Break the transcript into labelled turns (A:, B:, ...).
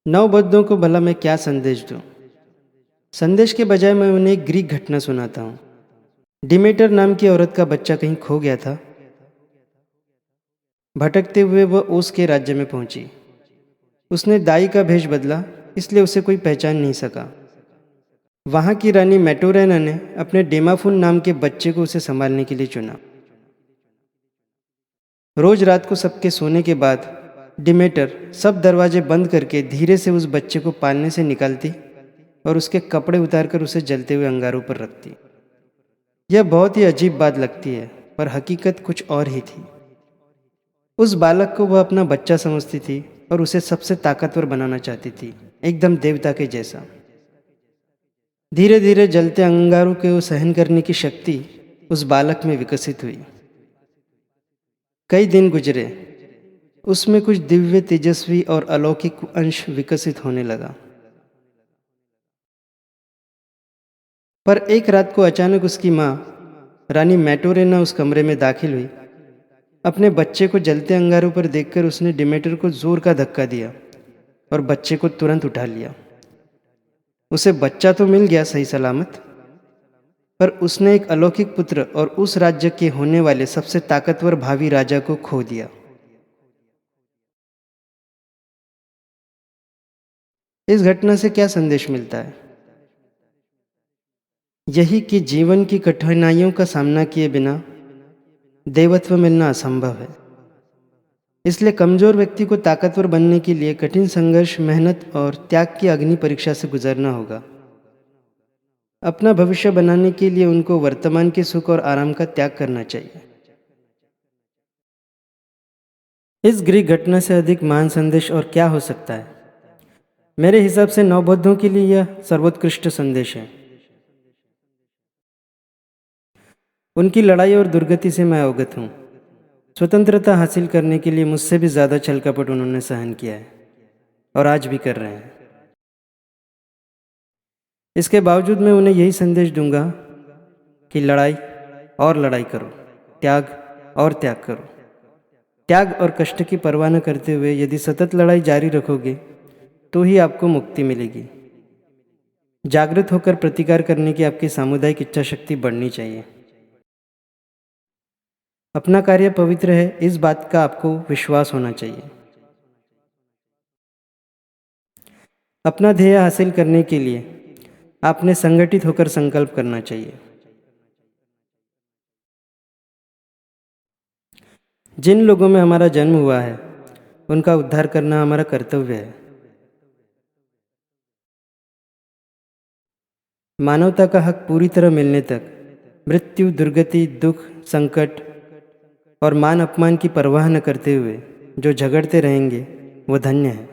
A: नवबद्धों को भला मैं क्या संदेश दूं? संदेश के बजाय मैं उन्हें एक ग्रीक घटना सुनाता हूँ। डिमेटर नाम की औरत का बच्चा कहीं खो गया था। भटकते हुए वह ओस के राज्य में पहुंची। उसने दाई का भेष बदला, इसलिए उसे कोई पहचान नहीं सका। वहां की रानी मेटोरेना ने अपने डेमाफुन नाम के बच्चे को उसे संभालने के लिए चुना। रोज रात को सबके सोने के बाद डिमेटर सब दरवाजे बंद करके धीरे से उस बच्चे को पालने से निकालती और उसके कपड़े उतारकर उसे जलते हुए अंगारों पर रखती। यह बहुत ही अजीब बात लगती है, पर हकीकत कुछ और ही थी। उस बालक को वह अपना बच्चा समझती थी और उसे सबसे ताकतवर बनाना चाहती थी, एकदम देवता के जैसा। धीरे धीरे जलते अंगारों को सहन करने की शक्ति उस बालक में विकसित हुई। कई दिन गुजरे, उसमें कुछ दिव्य, तेजस्वी और अलौकिक अंश विकसित होने लगा। पर एक रात को अचानक उसकी माँ रानी मेटोरेना उस कमरे में दाखिल हुई। अपने बच्चे को जलते अंगारों पर देखकर उसने डिमेटर को जोर का धक्का दिया और बच्चे को तुरंत उठा लिया। उसे बच्चा तो मिल गया सही सलामत, पर उसने एक अलौकिक पुत्र और उस राज्य के होने वाले सबसे ताकतवर भावी राजा को खो दिया। इस घटना से क्या संदेश मिलता है? यही कि जीवन की कठिनाइयों का सामना किए बिना देवत्व मिलना असंभव है। इसलिए कमजोर व्यक्ति को ताकतवर बनने के लिए कठिन संघर्ष, मेहनत और त्याग की अग्नि परीक्षा से गुजरना होगा। अपना भविष्य बनाने के लिए उनको वर्तमान के सुख और आराम का त्याग करना चाहिए। इस ग्रीक घटना से अधिक महान संदेश और क्या हो सकता है? मेरे हिसाब से नवबद्धों के लिए यह सर्वोत्कृष्ट संदेश है। उनकी लड़ाई और दुर्गति से मैं अवगत हूँ। स्वतंत्रता हासिल करने के लिए मुझसे भी ज़्यादा छल कपट उन्होंने सहन किया है और आज भी कर रहे हैं। इसके बावजूद मैं उन्हें यही संदेश दूंगा कि लड़ाई और लड़ाई करो, त्याग और त्याग करो। त्याग और कष्ट की परवाह न करते हुए यदि सतत लड़ाई जारी रखोगे तो ही आपको मुक्ति मिलेगी। जागृत होकर प्रतिकार करने की आपकी सामुदायिक इच्छा शक्ति बढ़नी चाहिए। अपना कार्य पवित्र है, इस बात का आपको विश्वास होना चाहिए। अपना ध्येय हासिल करने के लिए आपने संगठित होकर संकल्प करना चाहिए। जिन लोगों में हमारा जन्म हुआ है उनका उद्धार करना हमारा कर्तव्य है। मानवता का हक पूरी तरह मिलने तक मृत्यु, दुर्गति, दुख, संकट और मान अपमान की परवाह न करते हुए जो झगड़ते रहेंगे वो धन्य है।